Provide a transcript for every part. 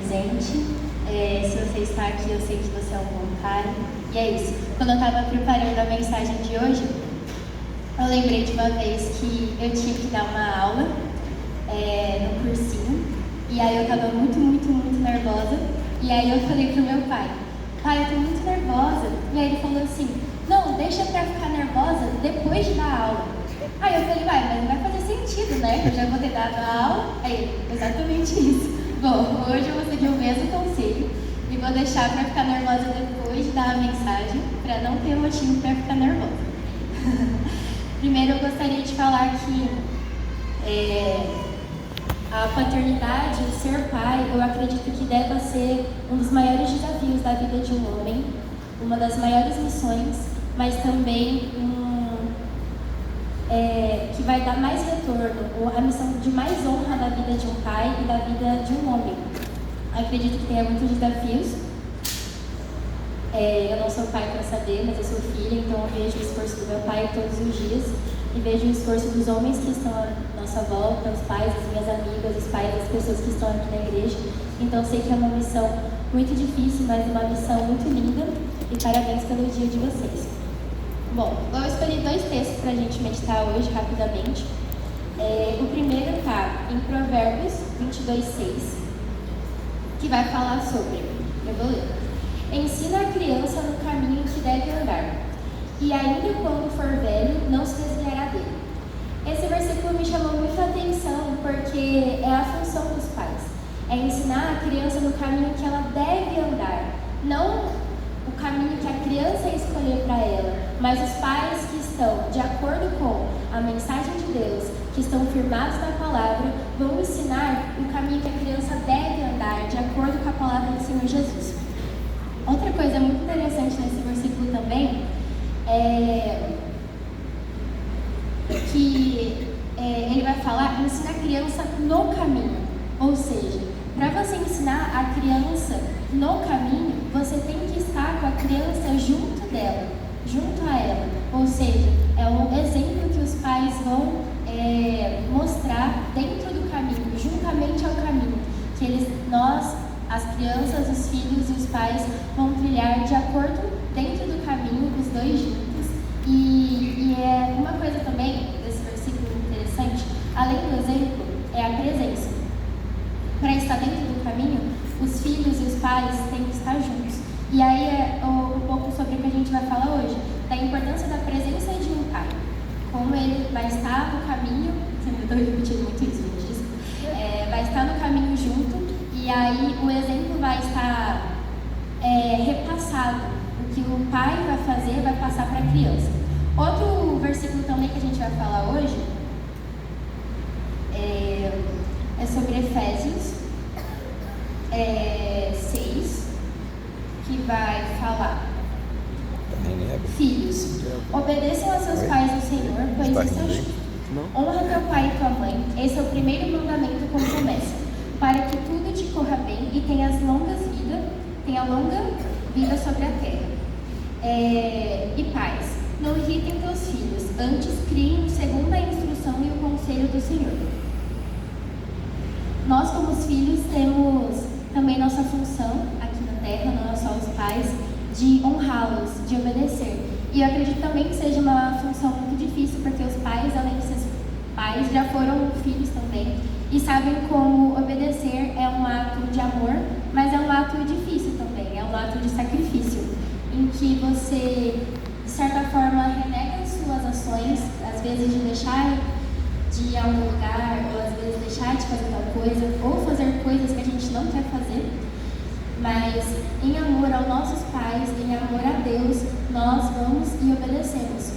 presente. Se você está aqui, eu sei que você é um bom pai. E é isso. Quando eu estava preparando a mensagem de hoje, eu lembrei de uma vez que eu tinha que dar uma aula no cursinho. E aí eu estava muito nervosa. E aí eu falei pro meu pai, eu tô muito nervosa. E aí ele falou assim, não, deixa pra ficar nervosa depois de dar aula. Aí eu falei, mas não vai fazer sentido, né? Eu já vou ter dado a aula. Aí, exatamente isso. Bom, hoje eu vou seguir o mesmo conselho e vou deixar pra ficar nervosa depois de dar a mensagem, pra não ter motivo pra ficar nervosa. Primeiro eu gostaria de falar que a paternidade, o ser pai, eu acredito que deve ser um dos maiores desafios da vida de um homem, uma das maiores missões, mas também que vai dar mais retorno, a missão de mais honra da vida de um pai e da vida de um homem. Acredito que tenha muitos desafios. Eu não sou pai para saber, mas eu sou filha, então eu vejo o esforço do meu pai todos os dias e vejo o esforço dos homens que estão à nossa volta, os pais, as minhas amigas, os pais das pessoas que estão aqui na igreja. Então sei que é uma missão muito difícil, mas uma missão muito linda, e parabéns pelo dia de vocês. Bom, eu escolhi 2 textos para a gente meditar hoje, rapidamente. O primeiro está em Provérbios 22:6, que vai falar sobre, eu vou ler. Ensina a criança no caminho que deve andar, e ainda quando for velho, não se desviará dele. Esse versículo me chamou muita atenção, porque é a função dos pais. É ensinar a criança no caminho que ela deve andar, não o caminho que a criança escolher para ela, mas os pais que estão de acordo com a mensagem de Deus, que estão firmados na palavra, vão ensinar o caminho que a criança deve andar, de acordo com a palavra do Senhor Jesus. Outra coisa muito interessante nesse versículo também é que ele vai falar, ensina a criança no caminho, ou seja, para você ensinar a criança no caminho, você tem que estar com a criança junto dela, junto a ela, ou seja, é um exemplo que os pais vão mostrar dentro do caminho, juntamente ao caminho, que nós, as crianças, os filhos e os pais vão trilhar de acordo dentro do caminho, os dois juntos. E é uma coisa também desse versículo interessante, além do exemplo, é a presença. Para estar dentro do caminho, os filhos e os pais têm que estar juntos. E aí é um pouco sobre o que a gente vai falar hoje, da importância da presença de um pai. Como ele vai estar no caminho, sempre estou repetindo muito isso, gente, desculpa. Vai estar no caminho junto, e aí o exemplo vai estar repassado. O que o pai vai fazer vai passar para a criança. Outro versículo também que a gente vai falar hoje é sobre Efésios 6, que vai falar: Filhos, obedeçam a seus pais no Senhor, pois isso é justo. Honra teu pai e tua mãe, esse é o primeiro mandamento com promessa, para que tudo te corra bem e tenha longa vida sobre a terra. E pais, não irritem teus filhos, antes criem segundo a instrução e o conselho do Senhor. Nós, como os filhos, temos também nossa função aqui na terra, não só os pais, de honrá-los, de obedecer. E eu acredito também que seja uma função muito difícil, porque os pais, além de ser pais, já foram filhos também e sabem como obedecer é um ato de amor, mas é um ato difícil também, é um ato de sacrifício, em que você, de certa forma, renega as suas ações, às vezes de deixar de ir a um lugar, ou às vezes deixar de fazer tal coisa, ou fazer coisas que a gente não quer fazer, mas em amor aos nossos pais, em amor a Deus, nós vamos e obedecemos.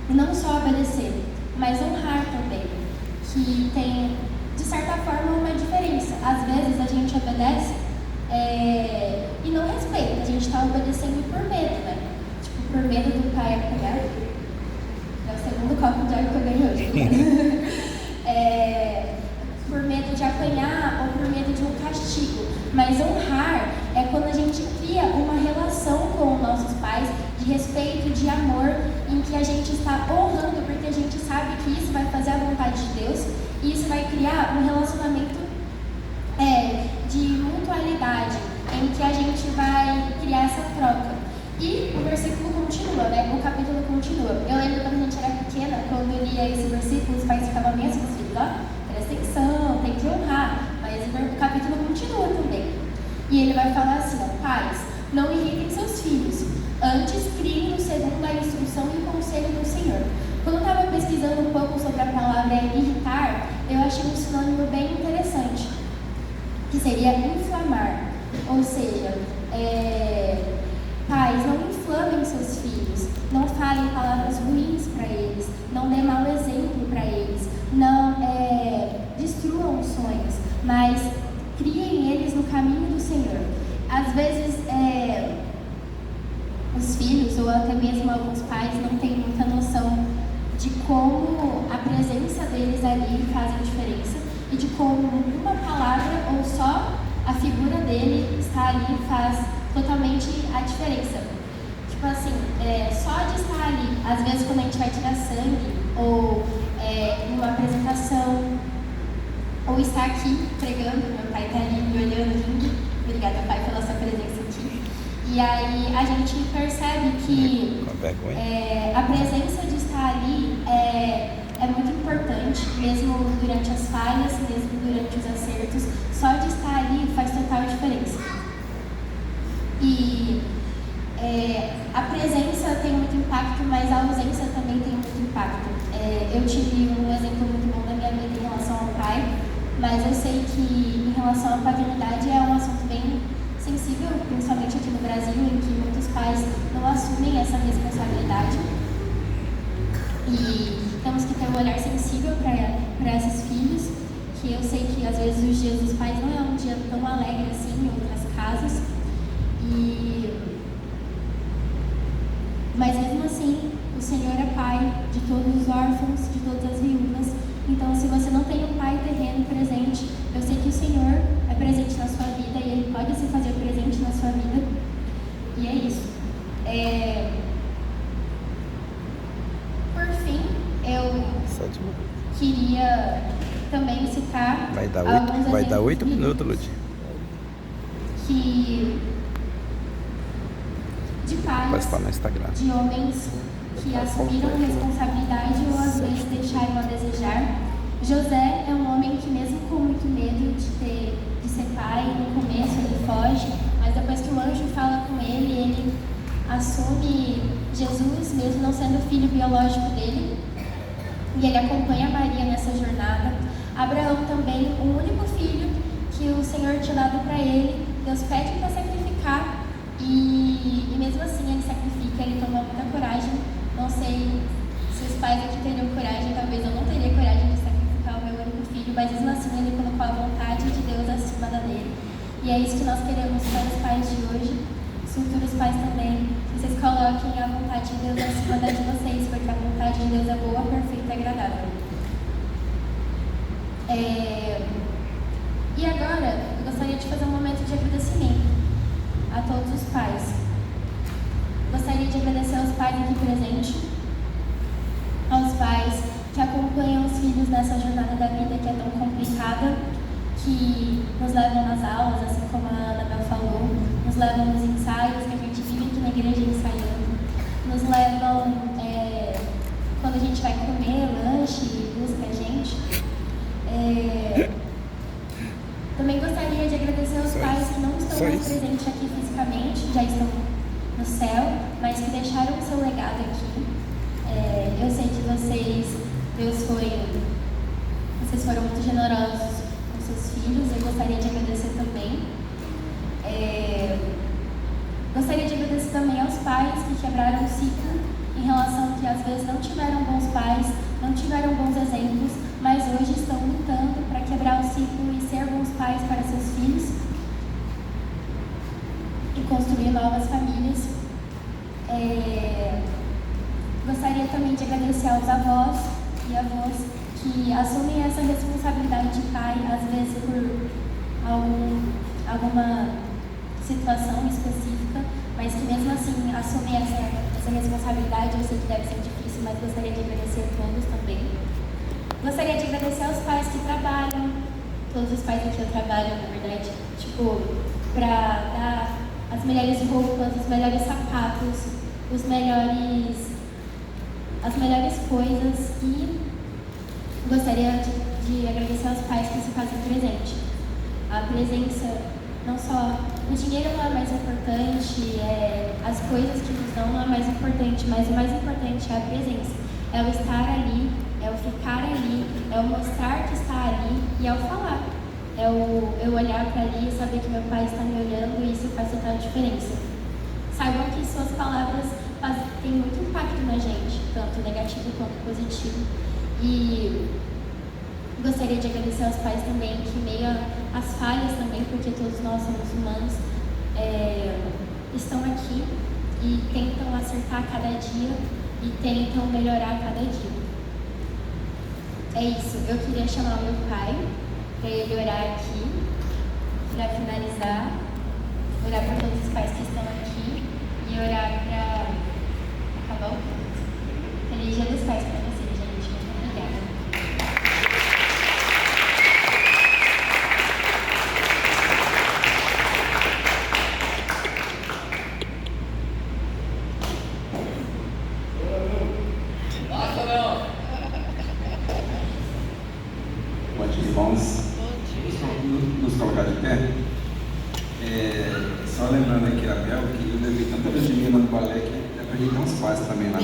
E não só obedecer, mas honrar também, que tem, de certa forma, uma diferença. Às vezes a gente obedece e não respeita, a gente está obedecendo por medo, né? Tipo, por medo do pai apanhar. É o segundo copo de água que eu ganhei hoje. Por medo de apanhar ou por medo de um castigo. Mas honrar é quando a gente cria uma relação com os nossos pais de respeito, de amor, em que a gente está honrando, porque a gente sabe que isso vai fazer a vontade de Deus e isso vai criar um relacionamento de mutualidade em que a gente vai criar essa troca. E o versículo continua, né? O capítulo continua. Eu lembro quando a gente era pequena, quando eu lia esse versículo, os pais ficavam meio assim, filhos, ó, presta atenção, tem que honrar. Mas o capítulo continua também. E ele vai falar assim, ó, pais, não irritem seus filhos, antes criem segundo a instrução e o conselho do Senhor. Quando eu estava pesquisando um pouco sobre a palavra irritar, eu achei um sinônimo bem interessante, que seria inflamar. Ou seja, pais, não inflamem seus filhos, não falem palavras ruins para eles, não dê mau exemplo para eles, não destruam os sonhos, mas criem eles no caminho do Senhor. Às vezes, os filhos, ou até mesmo alguns pais, não têm muita noção de como a presença deles ali faz a diferença e de como uma palavra ou só a figura dele estar ali faz totalmente a diferença. Tipo assim, só de estar ali, às vezes quando a gente vai tirar sangue, ou em uma apresentação, ou estar aqui pregando, meu pai está ali me olhando, rindo. Obrigada, pai, pela sua presença aqui. E aí a gente percebe que a presença de estar ali é muito importante, mesmo durante as falhas, mesmo durante os acertos. Só de estar ali faz total diferença. E a presença tem muito impacto, mas a ausência também tem muito impacto. Eu tive um exemplo muito bom da minha vida em relação ao pai, mas eu sei que em relação à paternidade é um assunto bem sensível, principalmente aqui no Brasil, em que muitos pais não assumem essa responsabilidade. E temos que ter um olhar sensível para esses filhos, que eu sei que às vezes os dias dos pais não é um dia tão alegre assim em outras casas. Mas mesmo assim, o Senhor é pai de todos os órfãos, de todas as viúvas. Então, se você não tem um pai terreno presente, eu sei que o Senhor é presente na sua vida e Ele pode se fazer presente na sua vida. E é isso. Por fim, eu queria também citar Vai dar 8 minutos, Lud. De pais, de homens que assumiram responsabilidade ou às vezes deixaram a desejar. José é um homem que, mesmo com muito medo de ser pai, no começo ele foge, mas depois que o anjo fala com ele, ele assume Jesus, mesmo não sendo filho biológico dele, e ele acompanha Maria nessa jornada. Abraão também, o único filho que o Senhor tinha dado para ele, Deus pede para sacrificar, e mesmo assim ele sacrifica, ele toma muita coragem. Não sei se os pais aqui teriam coragem, talvez eu não teria coragem de sacrificar o meu único filho, mas mesmo assim ele colocou a vontade de Deus acima da dele. E é isso que nós queremos para os pais de hoje, os futuros pais também. Vocês coloquem a vontade de Deus acima da de vocês, porque a vontade de Deus é boa, perfeita e agradável. E agora, eu gostaria de fazer um momento de agradecimento a todos os pais. Gostaria de agradecer aos pais aqui presentes, aos pais que acompanham os filhos nessa jornada da vida que é tão complicada, que nos levam nas aulas, assim como a Anabel falou, nos levam nos ensaios, que a gente vive aqui na igreja ensaiando, nos levam quando a gente vai comer lanche e busca a gente. Também gostaria de agradecer aos pais que não estão mais presentes aqui fisicamente, já estão no céu, mas que deixaram o seu legado aqui. Eu sei que vocês foram muito generosos com seus filhos, eu gostaria de agradecer também. Gostaria de agradecer também aos pais que quebraram o ciclo em relação que às vezes não tiveram bons pais, não tiveram bons exemplos, mas hoje estão lutando para quebrar o ciclo e ser bons pais para seus filhos e construir novas famílias. Gostaria também de agradecer aos avós e avós que assumem essa responsabilidade de pai, às vezes por alguma situação específica, mas que mesmo assim assumem essa responsabilidade. Eu sei que deve ser difícil, mas gostaria de agradecer a todos também. Gostaria de agradecer aos pais que trabalham. Todos os pais aqui eu trabalho, na verdade. para dar as melhores roupas, os melhores sapatos, as melhores coisas, e gostaria de agradecer aos pais que se fazem presente. A presença, não só o dinheiro não é mais importante, as coisas que nos dão não é mais importante, mas o mais importante é a presença, é o estar ali, é o ficar ali, é o mostrar que está ali e é o falar, é eu olhar para ali e saber que meu pai está me olhando, e isso faz total diferença. Saibam que suas palavras têm muito impacto na gente, tanto negativo quanto positivo, e gostaria de agradecer aos pais também, que meio às falhas também, porque todos nós somos humanos, estão aqui e tentam acertar cada dia e tentam melhorar cada dia. É isso, eu queria chamar meu pai para ele orar aqui, para finalizar, orar por todos os pais que estão aqui e orar para acabar o culto. Feliz Dia dos Pais para vocês, gente. Muito obrigada. Irmãos, nos colocar de pé. Só lembrando aqui a Bel, que eu levei tanta vez de menina no balé que é pra gente dar uns passos também lá.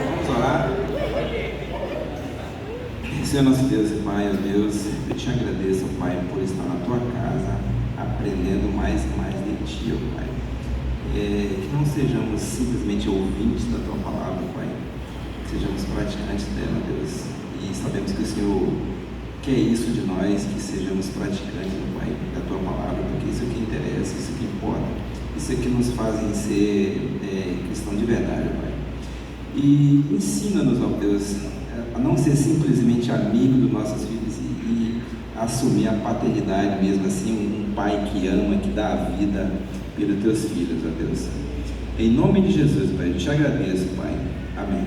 Vamos orar. Senhor nosso Deus e Pai, ó Deus, eu te agradeço, Pai, por estar na tua casa, aprendendo mais e mais de ti, ó Pai. Que não sejamos simplesmente ouvintes da tua palavra, Pai, que sejamos praticantes dela, Deus, e sabemos que o Senhor quer isso de nós, que sejamos praticantes, Pai, da tua palavra, porque isso é o que interessa, isso é o que importa, isso é o que nos fazem ser cristãos de verdade, Pai. E ensina-nos, ó Deus, a não ser simplesmente amigo dos nossos filhos e assumir a paternidade mesmo assim, um pai que ama, que dá a vida pelos teus filhos, ó Deus. Em nome de Jesus, Pai, eu te agradeço, Pai. Amém.